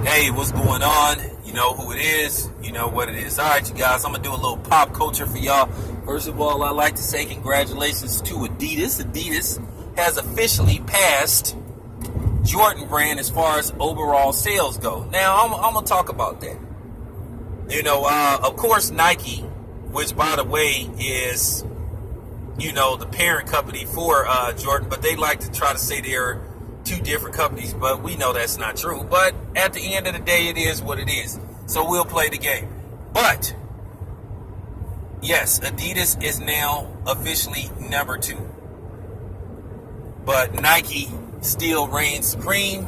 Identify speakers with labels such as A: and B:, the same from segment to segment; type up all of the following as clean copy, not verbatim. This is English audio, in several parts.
A: Hey, what's going on? You know who it is. You know what it is. All right, you guys, I'm going to do a little pop culture for y'all. First of all, I'd like to say congratulations to Addias. Addias has officially passed Jordan brand as far as overall sales go. Now, I'm going to talk about that. You know, of course, Nike, which, by the way, is, you know, the parent company for Jordan, but they like to try to say they're two different companies, but we know that's not true. But at the end of the day, it is what it is. So we'll play the game. But yes, Adidas is now officially number 2. But Nike still reigns supreme.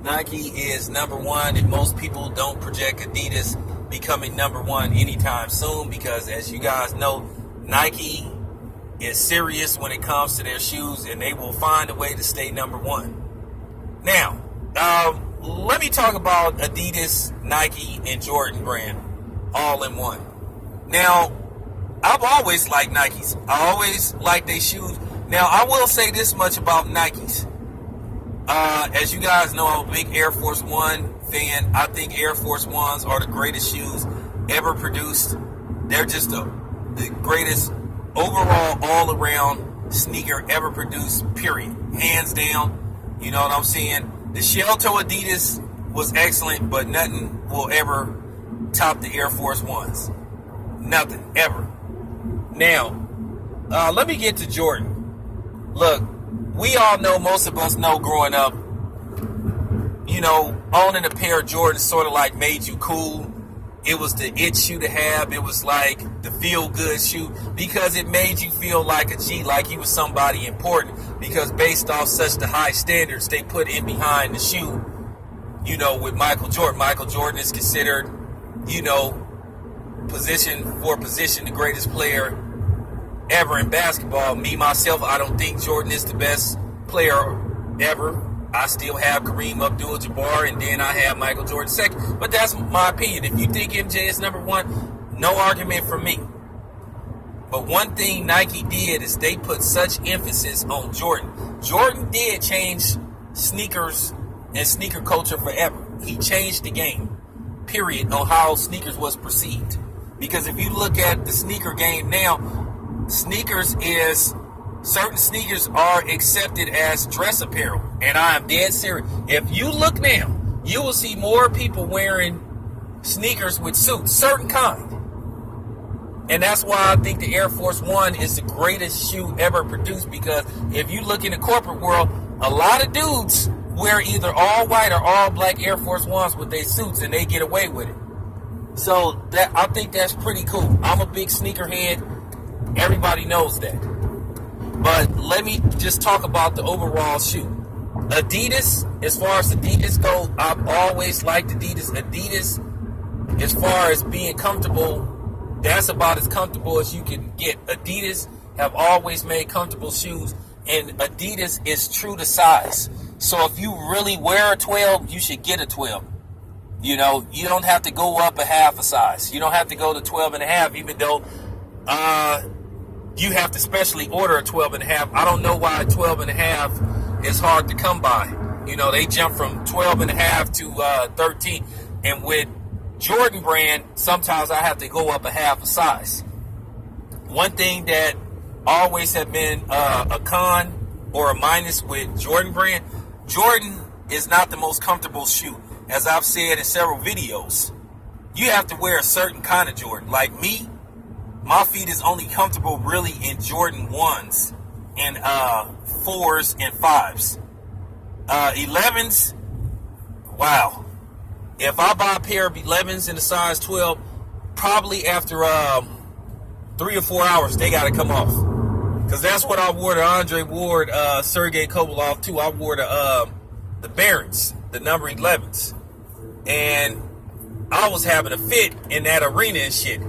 A: Nike is number 1, and most people don't project Adidas becoming number 1 anytime soon, because as you guys know, Nike is serious when it comes to their shoes, and they will find a way to stay number 1. Now, let me talk about Adidas, Nike, and Jordan brand all in one. Now, I've always liked Nikes. I always liked their shoes. Now, I will say this much about Nikes. As you guys know, I'm a big Air Force One fan. I think Air Force Ones are the greatest shoes ever produced. They're just the greatest overall, all-around sneaker ever produced, period. Hands down. You know what I'm saying? The shell toe Adidas was excellent, but nothing will ever top the Air Force Ones. Nothing, ever. Now, let me get to Jordan. Look, we all know, most of us know growing up, you know, owning a pair of Jordans sort of like made you cool. It was the it shoe to have. It was like the feel-good shoe because it made you feel like a G, like you was somebody important. Because based off such the high standards they put in behind the shoe, you know, with Michael Jordan. Michael Jordan is considered, you know, position for position, the greatest player ever in basketball. Me, myself, I don't think Jordan is the best player ever. I still have Kareem Abdul-Jabbar, and then I have Michael Jordan second. But that's my opinion. If you think MJ is number 1, no argument from me. But one thing Nike did is they put such emphasis on Jordan. Jordan did change sneakers and sneaker culture forever. He changed the game, period, on how sneakers was perceived. Because if you look at the sneaker game now, certain sneakers are accepted as dress apparel. And I am dead serious. If you look now, you will see more people wearing sneakers with suits, certain kind. And that's why I think the Air Force One is the greatest shoe ever produced, because if you look in the corporate world, a lot of dudes wear either all white or all black Air Force Ones with their suits, and they get away with it. So that, I think that's pretty cool. I'm a big sneakerhead. Everybody knows that. But let me just talk about the overall shoe. Adidas, as far as Adidas go, I've always liked Adidas. Adidas, as far as being comfortable, that's about as comfortable as you can get. Adidas have always made comfortable shoes, and Adidas is true to size. So if you really wear a 12, you should get a 12. You know, you don't have to go up a half a size. You don't have to go to 12 and a half, even though you have to specially order a 12 and a half. I don't know why a 12 and a half is hard to come by. You know, they jump from 12 and a half to 13. And with Jordan brand, sometimes I have to go up a half a size. One thing that always have been a con or a minus with Jordan brand, Jordan is not the most comfortable shoe. As I've said in several videos, you have to wear a certain kind of Jordan. Like me, my feet is only comfortable really in Jordan 1s and 4s and 5s. 11s, wow. If I buy a pair of 11s in a size 12, probably after 3 or 4 hours, they got to come off. Because that's what I wore to Andre Ward, Sergey Kovalov too. I wore the Barons, the number 11s. And I was having a fit in that arena and shit.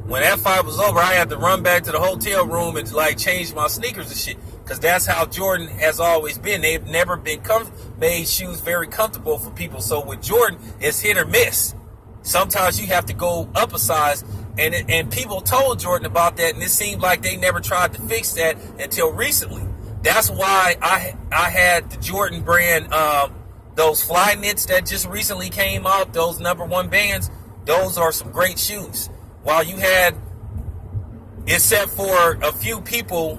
A: When that fight was over, I had to run back to the hotel room and like change my sneakers and shit. Because that's how Jordan has always been. They've never been made shoes very comfortable for people. So with Jordan, it's hit or miss. Sometimes you have to go up a size. And people told Jordan about that, and it seemed like they never tried to fix that until recently. That's why I had the Jordan brand those fly knits that just recently came out, those #1 bands, those are some great shoes. While you had, except for a few people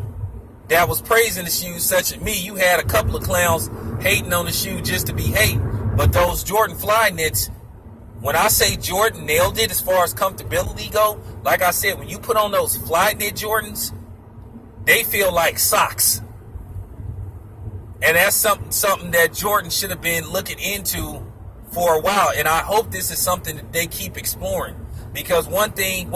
A: that was praising the shoes, such as me, you had a couple of clowns hating on the shoe just to be hate. But those Jordan fly knits, when I say Jordan nailed it as far as comfortability go, like I said, when you put on those fly knit Jordans, they feel like socks. And that's something that Jordan should have been looking into for a while. And I hope this is something that they keep exploring. Because one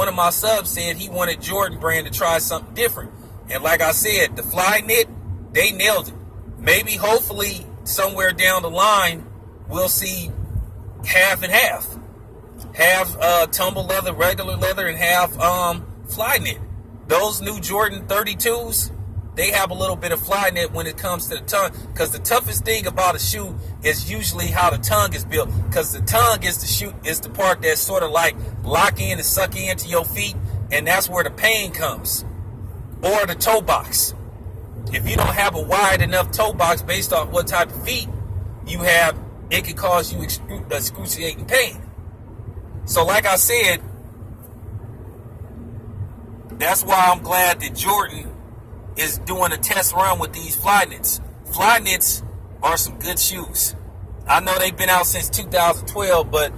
A: of my subs said he wanted Jordan brand to try something different. And like I said, the fly knit, they nailed it. Maybe, hopefully, somewhere down the line, we'll see half and half. Half tumble leather, regular leather, and half fly knit. Those new Jordan 32s, they have a little bit of fly knit when it comes to the tongue. Because the toughest thing about a shoe is usually how the tongue is built. Because the tongue is the part that's sort of like lock in and suck into your feet. And that's where the pain comes. Or the toe box. If you don't have a wide enough toe box based off what type of feet you have, it can cause you excruciating pain. So like I said, that's why I'm glad that Jordan is doing a test run with these fly knits. Fly knits are some good shoes. I know they've been out since 2012, but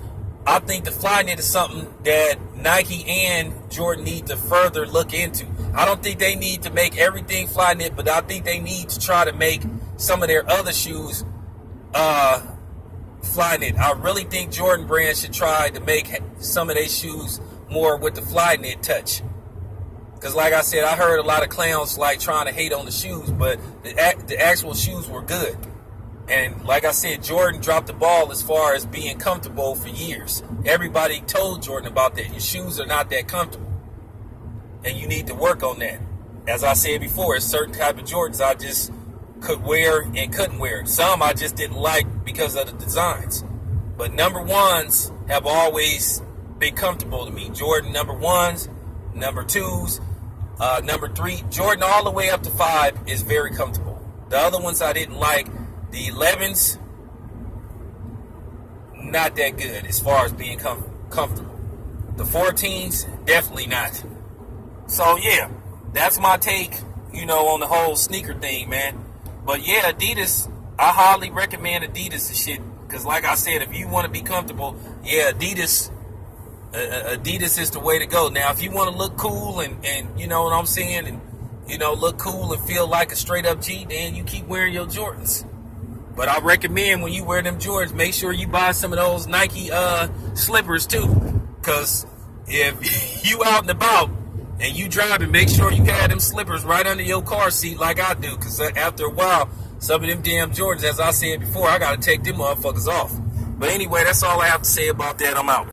A: I think the fly knit is something that Nike and Jordan need to further look into. I don't think they need to make everything fly knit, but I think they need to try to make some of their other shoes fly knit. I really think Jordan brand should try to make some of their shoes more with the fly knit touch. Because like I said, I heard a lot of clowns like trying to hate on the shoes, but the actual shoes were good. And like I said, Jordan dropped the ball as far as being comfortable for years. Everybody told Jordan about that. Your shoes are not that comfortable. And you need to work on that. As I said before, there's certain type of Jordans I just could wear and couldn't wear. Some I just didn't like because of the designs. But #1s have always been comfortable to me. Jordan #1s, #2s, #3. Jordan all the way up to 5 is very comfortable. The other ones I didn't like. The 11s, not that good as far as being comfortable. The 14s, definitely not. So yeah, that's my take, on the whole sneaker thing, man. But yeah, Addias, I highly recommend Addias and shit. Because like I said, if you want to be comfortable, yeah, Addias is the way to go. Now, if you want to look cool and you know what I'm saying, and look cool and feel like a straight up G, then you keep wearing your Jordans. But I recommend when you wear them Jordans, make sure you buy some of those Nike slippers too. Because if you out and about and you driving, make sure you have them slippers right under your car seat like I do. Because after a while, some of them damn Jordans, as I said before, I got to take them motherfuckers off. But anyway, that's all I have to say about that. I'm out.